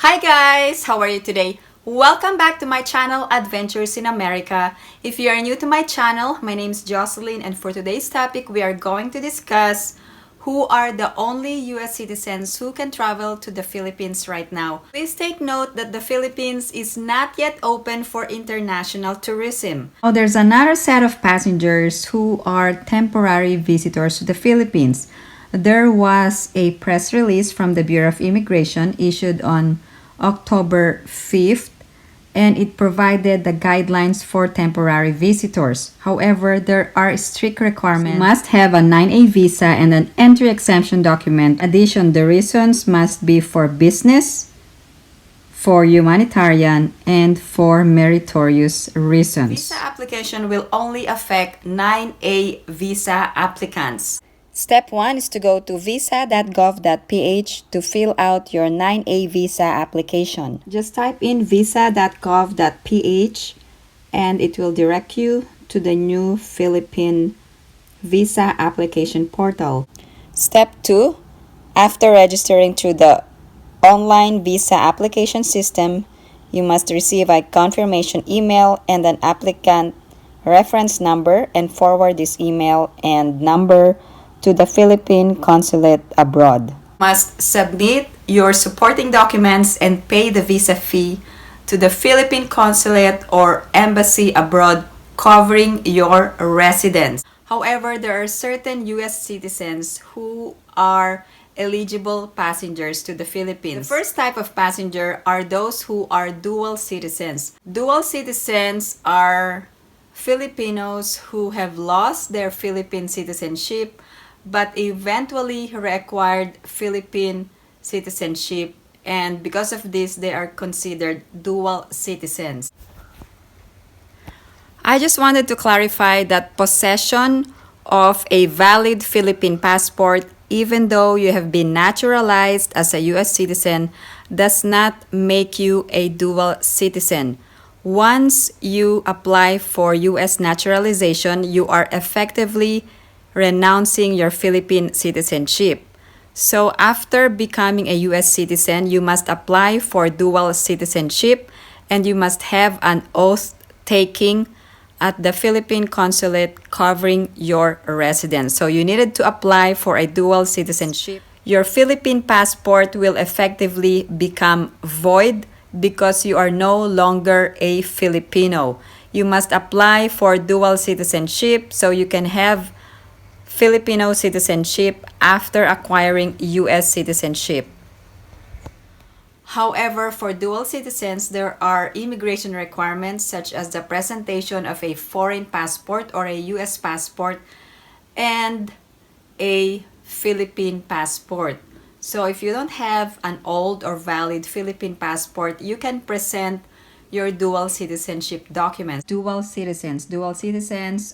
Hi guys! How are you today? Welcome back to my channel, Adventures in America. If you are new to my channel, my name is Jocelyn, and for today's topic, we are going to discuss who are the only US citizens who can travel to the Philippines right now. Please take note that the Philippines is not yet open for international tourism. Oh, there's another set of passengers who are temporary visitors to the Philippines. There was a press release from the Bureau of Immigration issued on October 5th, and it provided the guidelines for temporary visitors. However, there are strict requirements. You must have a 9A visa and an entry exemption document. In addition, the reasons must be for business, for humanitarian, and for meritorious reasons. Visa application will only affect 9A visa applicants. Step 1 is to go to visa.gov.ph to fill out your 9A visa application. Just type in visa.gov.ph and it will direct you to the new Philippine visa application portal. Step 2, after registering through the online visa application system, you must receive a confirmation email and an applicant reference number and forward this email and number to the Philippine consulate abroad. Must submit your supporting documents and pay the visa fee to the Philippine consulate or embassy abroad covering your residence. However, there are certain US citizens who are eligible passengers to the Philippines. The first type of passenger are those who are dual citizens. Dual citizens are Filipinos who have lost their Philippine citizenship but eventually reacquired Philippine citizenship, and because of this they are considered dual citizens. I just wanted to clarify that possession of a valid Philippine passport, even though you have been naturalized as a US citizen, does not make you a dual citizen. Once you apply for US naturalization, you are effectively renouncing your Philippine citizenship. So after becoming a US citizen, you must apply for dual citizenship and you must have an oath taking at the Philippine consulate covering your residence. So you needed to apply for a dual citizenship. Your Philippine passport will effectively become void because you are no longer a Filipino. You must apply for dual citizenship so you can have Filipino citizenship after acquiring US citizenship. However, for dual citizens, there are immigration requirements such as the presentation of a foreign passport or a US passport and a Philippine passport. So if you don't have an old or valid Philippine passport, you can present your dual citizenship documents. Dual citizens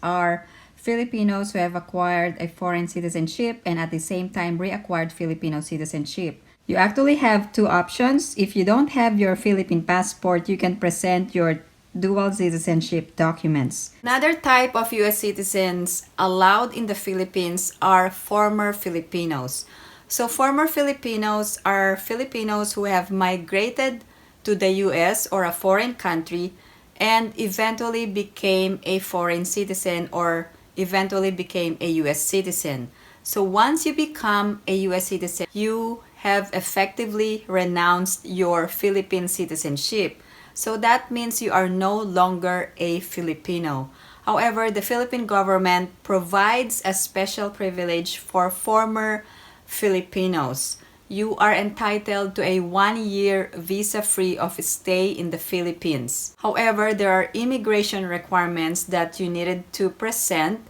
are Filipinos who have acquired a foreign citizenship and at the same time reacquired Filipino citizenship. You actually have two options. If you don't have your Philippine passport, you can present your dual citizenship documents. Another type of US citizens allowed in the Philippines are former Filipinos. So former Filipinos are Filipinos who have migrated to the US or a foreign country and eventually became a foreign citizen or eventually became a US citizen. So once you become a US citizen, you have effectively renounced your Philippine citizenship. So that means you are no longer a Filipino. However, the Philippine government provides a special privilege for former Filipinos. You are entitled to a 1-year visa-free of stay in the Philippines. However, there are immigration requirements that you needed to present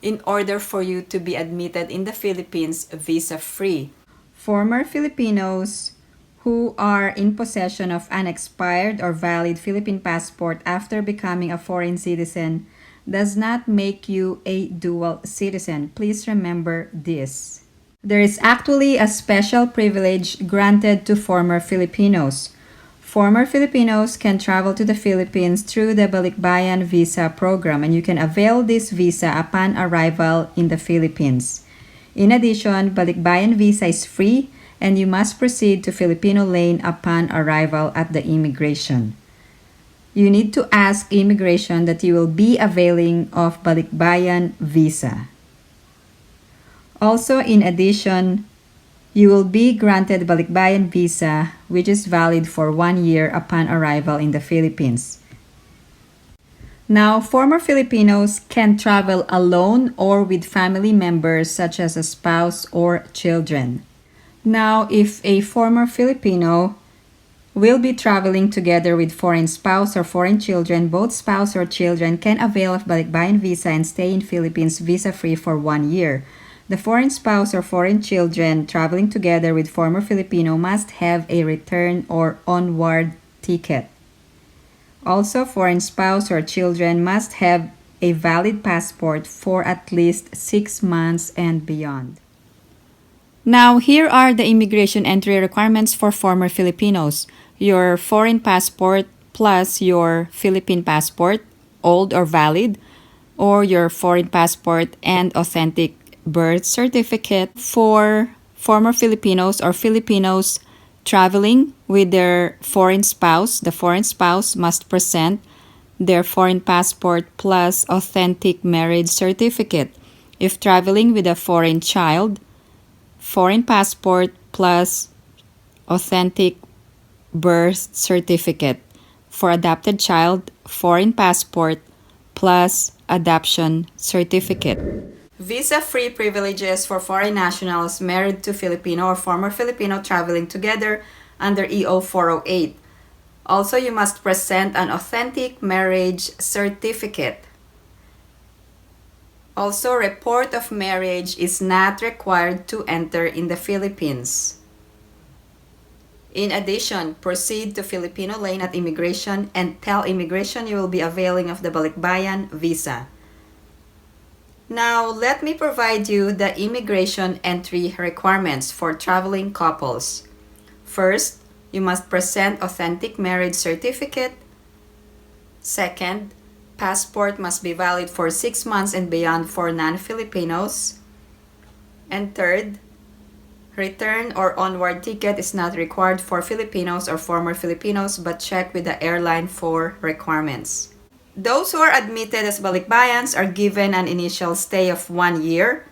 in order for you to be admitted in the Philippines visa-free. Former Filipinos who are in possession of an expired or valid Philippine passport after becoming a foreign citizen does not make you a dual citizen. Please remember this. There is actually a special privilege granted to former Filipinos. Former Filipinos can travel to the Philippines through the Balikbayan visa program, and you can avail this visa upon arrival in the Philippines. In addition, Balikbayan visa is free and you must proceed to Filipino lane upon arrival at the immigration. You need to ask immigration that you will be availing of Balikbayan visa. Also, in addition, you will be granted Balikbayan visa, which is valid for 1 year upon arrival in the Philippines. Now, former Filipinos can travel alone or with family members such as a spouse or children. Now, if a former Filipino will be traveling together with foreign spouse or foreign children, both spouse or children can avail of Balikbayan visa and stay in Philippines visa-free for 1 year. The foreign spouse or foreign children traveling together with former Filipino must have a return or onward ticket. Also, foreign spouse or children must have a valid passport for at least 6 months and beyond. Now, here are the immigration entry requirements for former Filipinos. Your foreign passport plus your Philippine passport, old or valid, or your foreign passport and authentic birth certificate. For former Filipinos or Filipinos traveling with their foreign spouse, the foreign spouse must present their foreign passport plus authentic marriage certificate. If traveling with a foreign child, foreign passport plus authentic birth certificate. For adopted child, foreign passport plus adoption certificate. Visa-free privileges for foreign nationals married to Filipino or former Filipino traveling together under EO 408. Also, you must present an authentic marriage certificate. Also, report of marriage is not required to enter in the Philippines. In addition, proceed to Filipino lane at immigration and tell immigration you will be availing of the Balikbayan visa. Now, let me provide you the immigration entry requirements for traveling couples. First, you must present authentic marriage certificate. Second, passport must be valid for 6 months and beyond for non-Filipinos. And third, return or onward ticket is not required for Filipinos or former Filipinos, but check with the airline for requirements. Those who are admitted as Balikbayans are given an initial stay of 1 year.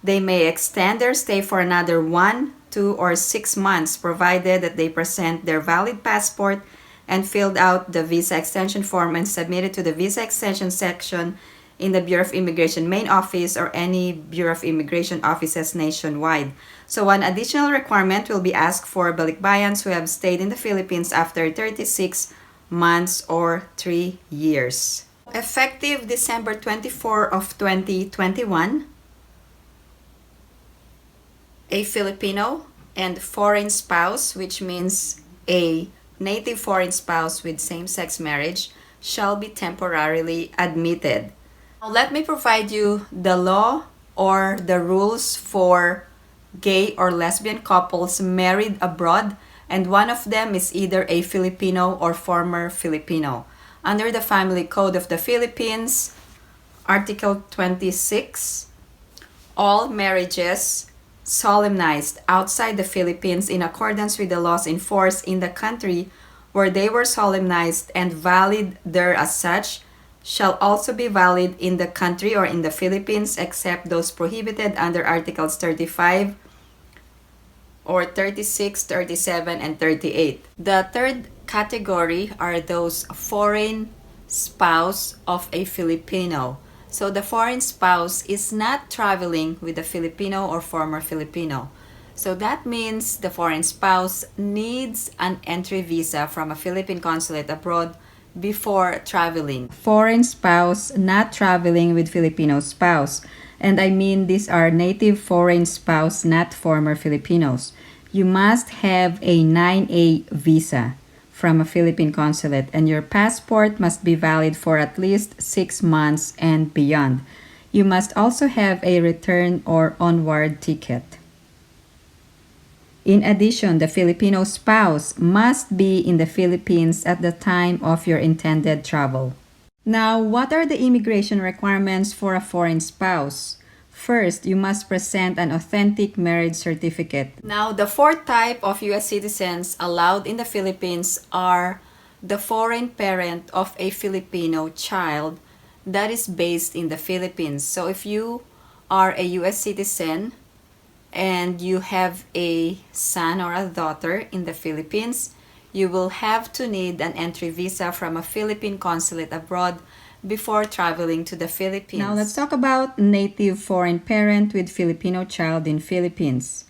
They may extend their stay for another 1, 2, or 6 months, provided that they present their valid passport and filled out the visa extension form and submitted to the visa extension section in the Bureau of Immigration main office or any Bureau of Immigration offices nationwide. So one additional requirement will be asked for Balikbayans who have stayed in the Philippines after 36 months or 3 years. Effective December 24 of 2021, a Filipino and foreign spouse, which means a native foreign spouse with same-sex marriage, shall be temporarily admitted. Now, let me provide you the law or the rules for gay or lesbian couples married abroad, and one of them is either a Filipino or former Filipino. Under the Family Code of the Philippines, Article 26, all marriages solemnized outside the Philippines in accordance with the laws in force in the country where they were solemnized and valid there as such shall also be valid in the country or in the Philippines except those prohibited under Articles 35 or 36, 37, and 38. The third category are those foreign spouse of a Filipino. So the foreign spouse is not traveling with a Filipino or former Filipino. So that means the foreign spouse needs an entry visa from a Philippine consulate abroad before traveling. Foreign spouse not traveling with Filipino spouse. And I mean these are native foreign spouse, not former Filipinos. You must have a 9A visa from a Philippine consulate, and your passport must be valid for at least 6 months and beyond. You must also have a return or onward ticket. In addition, the Filipino spouse must be in the Philippines at the time of your intended travel. Now, what are the immigration requirements for a foreign spouse? First, you must present an authentic marriage certificate. Now, the fourth type of U.S. citizens allowed in the Philippines are the foreign parent of a Filipino child that is based in the Philippines. So if you are a U.S. citizen and you have a son or a daughter in the Philippines, you will have to need an entry visa from a Philippine consulate abroad before traveling to the Philippines. Now let's talk about native foreign parent with Filipino child in Philippines.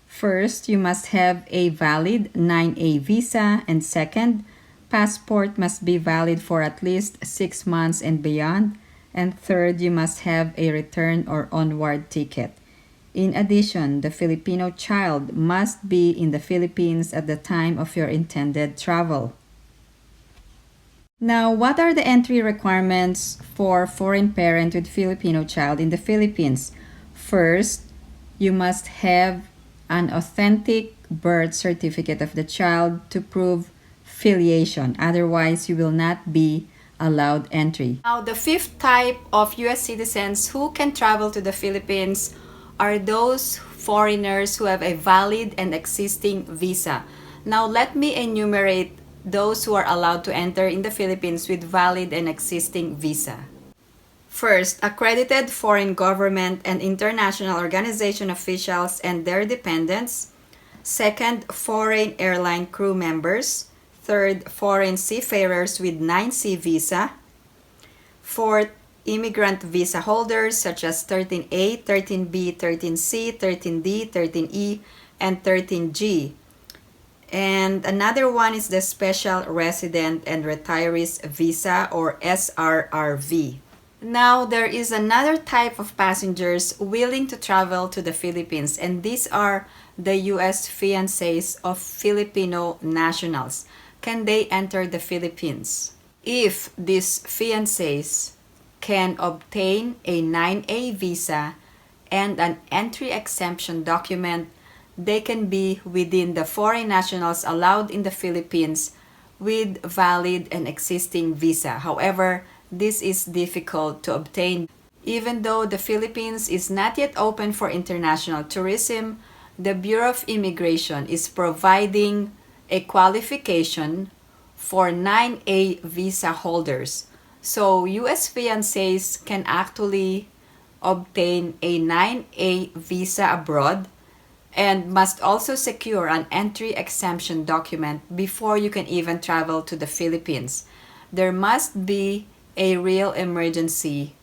First, you must have a valid 9A visa, and second, passport must be valid for at least 6 months and beyond, and third, you must have a return or onward ticket. In addition, the Filipino child must be in the Philippines at the time of your intended travel. Now, what are the entry requirements for foreign parent with Filipino child in the Philippines? First, you must have an authentic birth certificate of the child to prove filiation. Otherwise, you will not be allowed entry. Now, the fifth type of U.S. citizens who can travel to the Philippines are those foreigners who have a valid and existing visa. Now, let me enumerate those who are allowed to enter in the Philippines with valid and existing visa. First, accredited foreign government and international organization officials and their dependents. Second, foreign airline crew members. Third, foreign seafarers with 9C visa. Fourth, immigrant visa holders such as 13A, 13B, 13C, 13D, 13E, and 13G. And another one is the Special Resident and Retirees Visa, or SRRV. Now, there is another type of passengers willing to travel to the Philippines, and these are the U.S. fiancés of Filipino nationals. Can they enter the Philippines? If these fiancés can obtain a 9A visa and an entry exemption document, they can be within the foreign nationals allowed in the Philippines with valid and existing visa. However, this is difficult to obtain. Even though the Philippines is not yet open for international tourism, the Bureau of Immigration is providing a qualification for 9A visa holders. So U.S. fiancés can actually obtain a 9A visa abroad and must also secure an entry exemption document before you can even travel to the Philippines. There must be a real emergency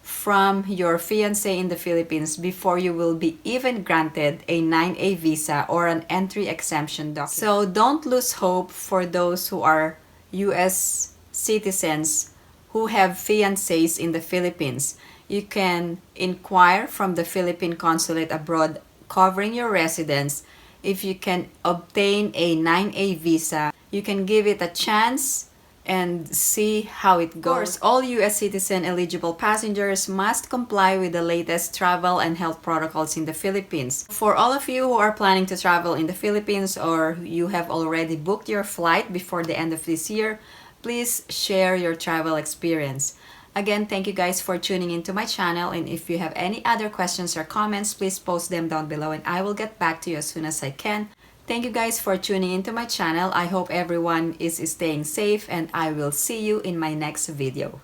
from your fiancé in the Philippines before you will be even granted a 9A visa or an entry exemption document. So don't lose hope for those who are U.S. citizens who have fiancés in the Philippines. You can inquire from the Philippine consulate abroad covering your residence. If you can obtain a 9A visa, you can give it a chance and see how it goes. Of course, all U.S. citizen eligible passengers must comply with the latest travel and health protocols in the Philippines. For all of you who are planning to travel in the Philippines, or you have already booked your flight before the end of this year, please share your travel experience. Again, thank you guys for tuning into my channel, and if you have any other questions or comments, please post them down below and I will get back to you as soon as I can. Thank you guys for tuning into my channel. I hope everyone is staying safe, and I will see you in my next video.